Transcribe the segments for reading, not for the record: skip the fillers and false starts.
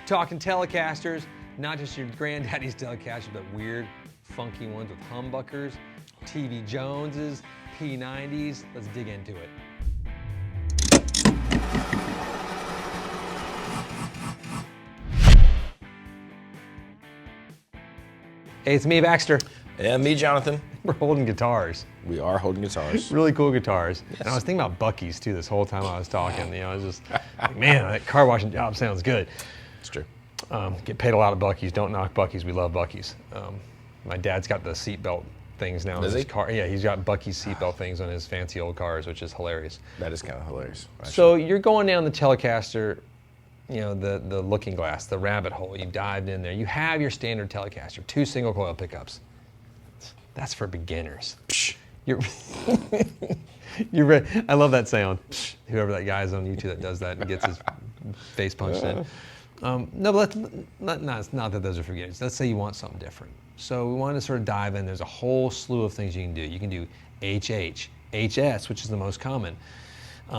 Talking Telecasters, not just your granddaddy's Telecaster, but weird, funky ones with humbuckers, TV Joneses, P90s. Let's dig into it. Hey, it's me, Baxter. And me, Jonathan. We're holding guitars. We are holding guitars. Really cool guitars. Yes. And I was thinking about Buc-ee's too this whole time I was talking. You know, I was just like, man, that car washing job sounds good. It's true. Get paid a lot at Buc-ee's. Don't knock Buc-ee's. We love Buc-ee's. My dad's got the seatbelt things now in his car. Yeah, he's got Buc-ee's seatbelt things on his fancy old cars, which is hilarious. That is kind of hilarious. Actually. So you're going down the Telecaster, you know, the looking glass, the rabbit hole. You dived in there. You have your standard Telecaster, 2 single coil pickups. That's for beginners. You're ready. I love that sound. Whoever that guy is on YouTube that does that and gets his face punched in. No, but it's not that those are for beginners. Let's say you want something different. So we wanted to sort of dive in. There's a whole slew of things you can do. You can do HH, HS, which is the most common. 2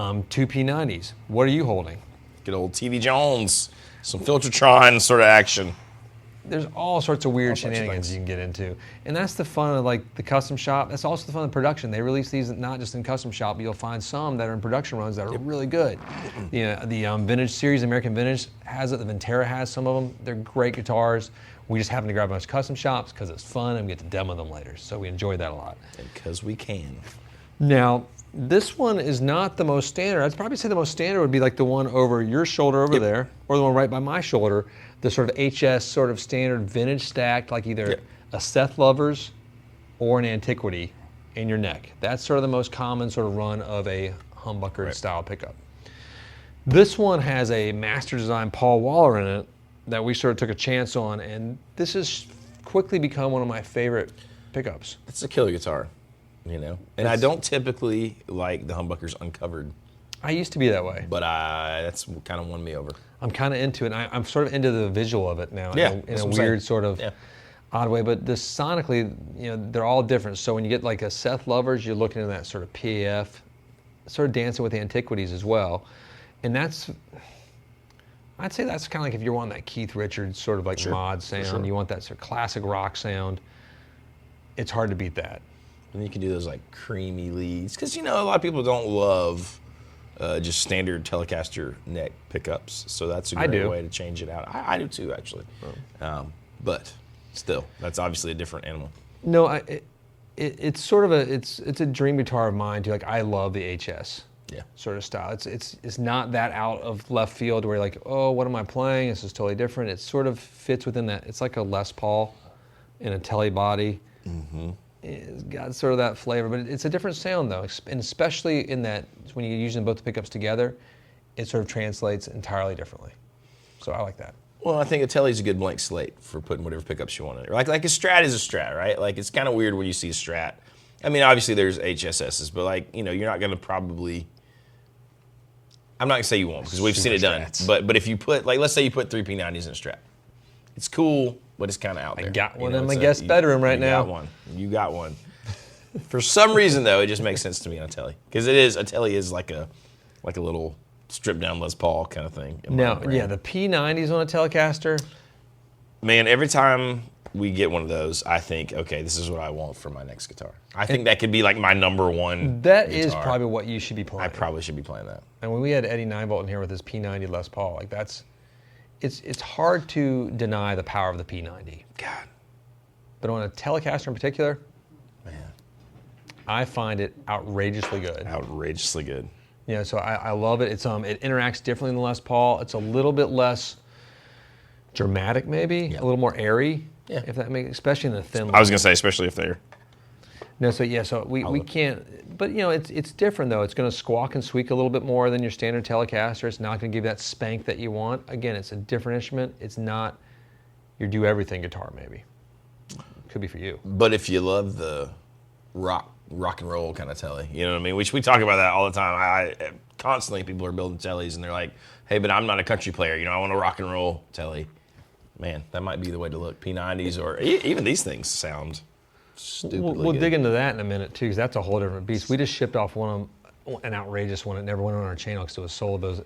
P90s. What are you holding? Good old TV Jones. Some Filtertron sort of action. There's all sorts of weird shenanigans you can get into. And that's the fun of like the custom shop. That's also the fun of production. They release these not just in custom shop, but you'll find some that are in production runs that are really good. The Vintage series, American Vintage has it. The Ventera has some of them. They're great guitars. We just happen to grab a bunch of custom shops because it's fun and we get to demo them later. So we enjoy that a lot. Because we can. Now, this one is not the most standard. I'd probably say the most standard would be like the one over your shoulder over there, or the one right by my shoulder, the sort of HS sort of standard vintage stacked, like either a Seth Lovers or an Antiquity in your neck. That's sort of the most common sort of run of a humbucker style pickup. This one has a master design Paul Waller in it that we sort of took a chance on, and this has quickly become one of my favorite pickups. It's a killer guitar. You know, and I don't typically like the humbuckers uncovered. I used to be that way, but that's kind of won me over. I'm kind of into it. I'm sort of into the visual of it now, in a weird sort of odd way. But this sonically, you know, they're all different. So when you get like a Seth Lovers, you're looking at that sort of PAF, sort of dancing with the Antiquities as well, and that's. I'd say that's kind of like if you're wanting that Keith Richards sort of like mod sound, you want that sort of classic rock sound. It's hard to beat that. And you can do those like creamy leads, because you know a lot of people don't love just standard Telecaster neck pickups, so that's a great way to change it out. I do too, actually, but still, that's obviously a different animal. No, it's sort of it's a dream guitar of mine too. Like I love the HS sort of style. It's not that out of left field where you're like, oh, what am I playing? This is totally different. It sort of fits within that. It's like a Les Paul in a Tele body. Mm-hmm. It's got sort of that flavor, but it's a different sound though, and especially in that when you're using both the pickups together, it sort of translates entirely differently. So I like that. Well, I think a Tele's a good blank slate for putting whatever pickups you want in it. Like a Strat is a Strat, right? Like it's kind of weird when you see a Strat. I mean, obviously there's HSSs, but like, you know, you're not going to probably, I'm not going to say you won't because we've seen it done, but if you put, like let's say you put 3 P90s in a Strat. It's cool, but it's kind of out there. I got one in my guest bedroom right now. You got one. For some reason, though, it just makes sense to me on a Tele. Because a Tele is like a little stripped down Les Paul kind of thing. Now, the P90s on a Telecaster. Man, every time we get one of those, I think, okay, this is what I want for my next guitar. I think that could be like my number one That guitar. Is probably what you should be playing. I probably should be playing that. And when we had Eddie Ninevolt in here with his P90 Les Paul, like that's... It's hard to deny the power of the P90. God. But on a Telecaster in particular, man, I find it outrageously good. Outrageously good. Yeah, so I love it. It interacts differently than the Les Paul. It's a little bit less dramatic, maybe a little more airy. Yeah. If that makes, especially in the thin. I was gonna say, especially if they're. No, so we can't. But you know, it's different though. It's going to squawk and squeak a little bit more than your standard Telecaster. It's not going to give you that spank that you want. Again, it's a different instrument. It's not your do everything guitar. Maybe could be for you. But if you love the rock and roll kind of Tele, you know what I mean? Which we talk about that all the time. I constantly people are building Teles and they're like, hey, but I'm not a country player. You know, I want a rock and roll Tele. Man, that might be the way to look. P90s or even these things sound. We'll dig into that in a minute too, because that's a whole different beast. We just shipped off an outrageous one that never went on our channel because it was sold as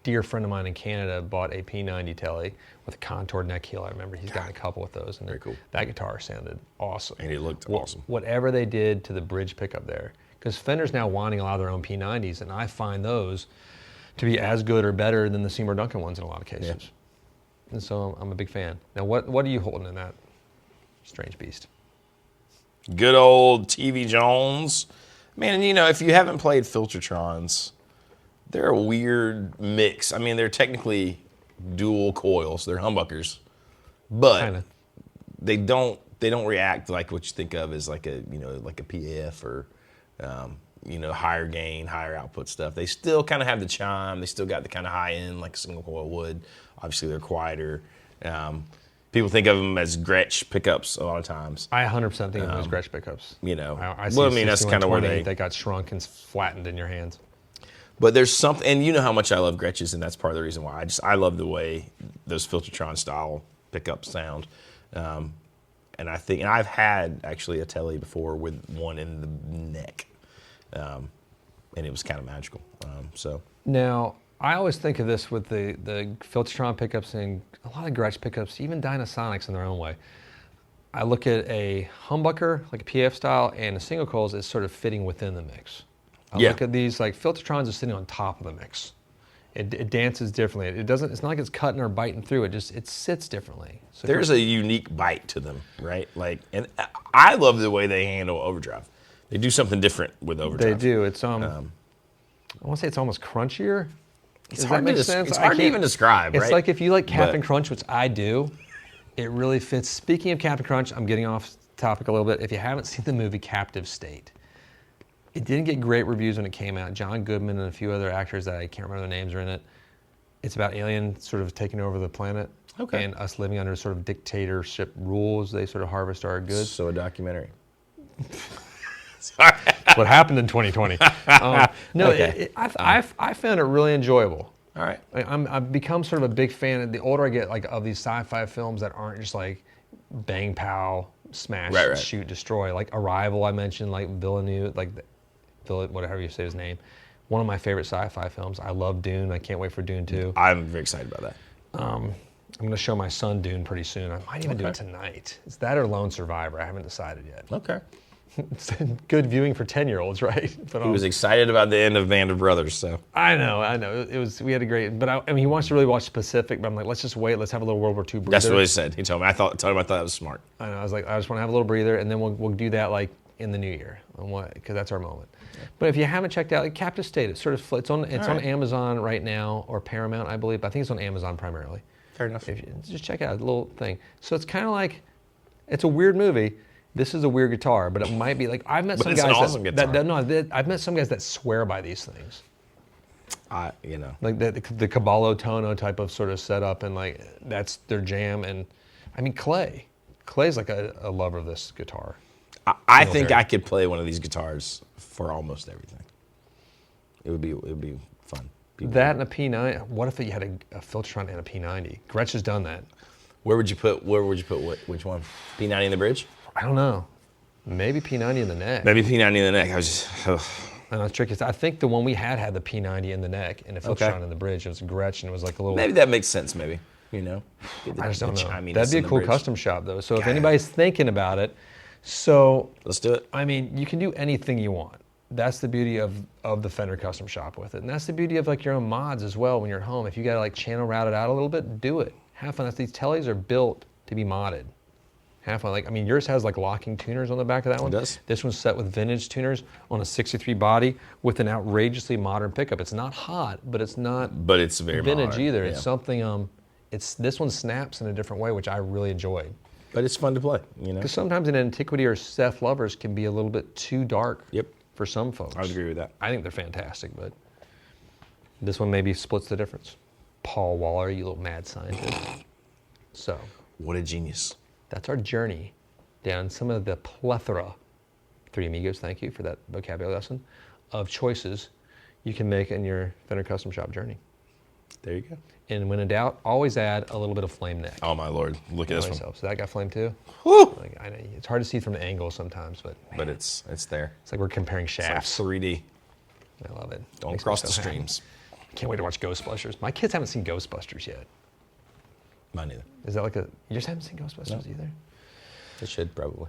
dear friend of mine in Canada bought a P90 Tele with a contoured neck heel. I remember he's gotten a couple with those. And very cool. That guitar sounded awesome. And it looked awesome. Whatever they did to the bridge pickup there, because Fender's now wanting a lot of their own P90s, and I find those to be as good or better than the Seymour Duncan ones in a lot of cases. Yeah. And so I'm a big fan. Now, what are you holding in that strange beast? Good old TV Jones. Man, you know, if you haven't played Filtertrons, they're a weird mix. I mean, they're technically dual coils. They're humbuckers, but kinda. they don't react like what you think of as like a PAF or higher gain, higher output stuff. They still kind of have the chime. They still got the kind of high end like a single coil would. Obviously, they're quieter. People think of them as Gretsch pickups a lot of times. I 100% think of them as Gretsch pickups. You know, I mean, that's kind of where they got shrunk and flattened in your hands. But there's something, and you know how much I love Gretches, and that's part of the reason why. I love the way those Filtertron style pickups sound. And I've had actually a Tele before with one in the neck, and it was kind of magical. Now, I always think of this with the Filtertron pickups and a lot of Gretsch pickups, even Dynasonics in their own way. I look at a humbucker, like a PF style, and a single coils as sort of fitting within the mix. I look at these, like Filtertrons are sitting on top of the mix. It dances differently. It's not like it's cutting or biting through. It sits differently. So there's a unique bite to them, right? Like, and I love the way they handle overdrive. They do something different with overdrive. They do. It's I want to say it's almost crunchier. It's hard to even describe, right? It's like if you like Captain Crunch, which I do, it really fits. Speaking of Captain Crunch, I'm getting off topic a little bit. If you haven't seen the movie Captive State, it didn't get great reviews when it came out. John Goodman and a few other actors that I can't remember their names are in it. It's about aliens sort of taking over the planet and us living under sort of dictatorship rules. They sort of harvest our goods. So a documentary. Sorry. What happened in 2020. I found it really enjoyable. All right. I've become sort of a big fan. The older I get, like of these sci-fi films that aren't just like bang, pow, smash, shoot, destroy. Like Arrival, I mentioned, like Villeneuve, whatever you say his name. One of my favorite sci-fi films. I love Dune. I can't wait for Dune 2. I'm very excited about that. I'm going to show my son Dune pretty soon. I might even do it tonight. It's that or Lone Survivor. I haven't decided yet. Okay. It's good viewing for 10-year-olds, right? But he was excited about the end of Band of Brothers, so. I know. We had a great, but I mean, he wants to really watch Pacific, but I'm like, let's just wait. Let's have a little World War II breather. That's what he said. He told me. I thought that was smart. I know. I was like, I just want to have a little breather, and then we'll do that like in the new year, because that's our moment. Yeah. But if you haven't checked out Captive State, it's on Amazon right now, or Paramount, I believe. But I think it's on Amazon primarily. Fair enough. Just check it out, a little thing. So it's kind of like, it's a weird movie. This is a weird guitar, but it might be like I've met some guys I've met some guys that swear by these things. Like the Caballo Tono type of sort of setup, and like that's their jam. And I mean Clay's like a lover of this guitar. I think I could play one of these guitars for almost everything. It would be fun. That and a P90. What if you had a Filtertron and a P90? Gretsch has done that. Where would you put which one? P90 in the bridge? I don't know. Maybe P90 in the neck. Maybe P90 in the neck. I was just. I know it's tricky. I think the one we had the P90 in the neck and the Filtertron in the bridge. It was Gretsch, and it was like a little. Maybe that makes sense. Maybe I just don't know. That'd be a cool custom shop though. So if anybody's thinking about it, let's do it. I mean, you can do anything you want. That's the beauty of the Fender custom shop with it, and that's the beauty of like your own mods as well. When you're at home, if you gotta like channel route it out a little bit, do it. Have fun. These Teles are built to be modded. Have fun. Like, I mean, yours has like locking tuners on the back of that one. It does. This one's set with vintage tuners on a 63 body with an outrageously modern pickup. It's not hot, but it's not. But it's very vintage modern. either. Yeah. It's something. This one snaps in a different way, which I really enjoyed. But it's fun to play, Because sometimes an antiquity or Seth lovers can be a little bit too dark. Yep. For some folks. I would agree with that. I think they're fantastic, but this one maybe splits the difference. Paul Waller, you little mad scientist. So. What a genius. That's our journey down some of the plethora, Three Amigos, thank you for that vocabulary lesson, of choices you can make in your Fender custom shop journey. There you go. And when in doubt, always add a little bit of flame neck. Oh my Lord, look at this one. So that got flame too? Woo! Like, I know, it's hard to see from the angle sometimes, but man, but it's there. It's like we're comparing shafts. It's like 3D. I love it. Don't cross the streams. Can't wait to watch Ghostbusters. My kids haven't seen Ghostbusters yet. Mine either. Is that like a, you just haven't seen Ghostbusters either? They should probably.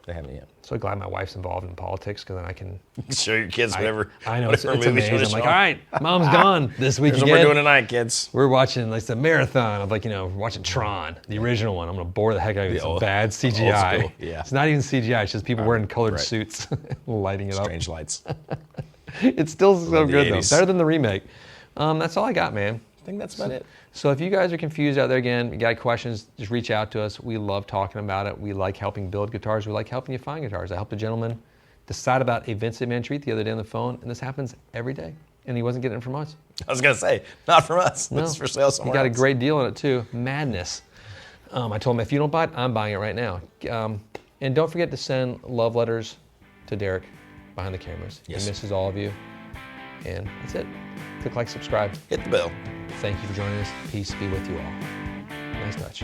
They haven't yet. So glad my wife's involved in politics because then I can Show your kids whatever. I know, whatever it's movies amazing. you I'm like, want. all right, mom's gone this week Here's again. what we're doing tonight, kids. We're watching like the marathon of like, you know, watching Tron, the original one. I'm gonna bore the heck out of you with some old- bad CGI. old school, yeah. It's not even CGI, it's just people wearing colored right. suits lighting it Strange lights. up. It's still so the good though. 80s. Better than the remake. That's all I got, man. I think that's about it. So if you guys are confused out there again, you got questions, just reach out to us. We love talking about it. We like helping build guitars. We like helping you find guitars. I helped a gentleman decide about a Vincent Mantrete the other day on the phone, and this happens every day. And he wasn't getting it from us. I was gonna say, not from us. No. It's for sale He somewhere got a else. great deal on it too. Madness. I told him, if you don't buy it, I'm buying it right now. And don't forget to send love letters to Derek behind the cameras. Yes. He misses all of you. And that's it. Click like, subscribe. Hit the bell. Thank you for joining us. Peace be with you all. Nice touch.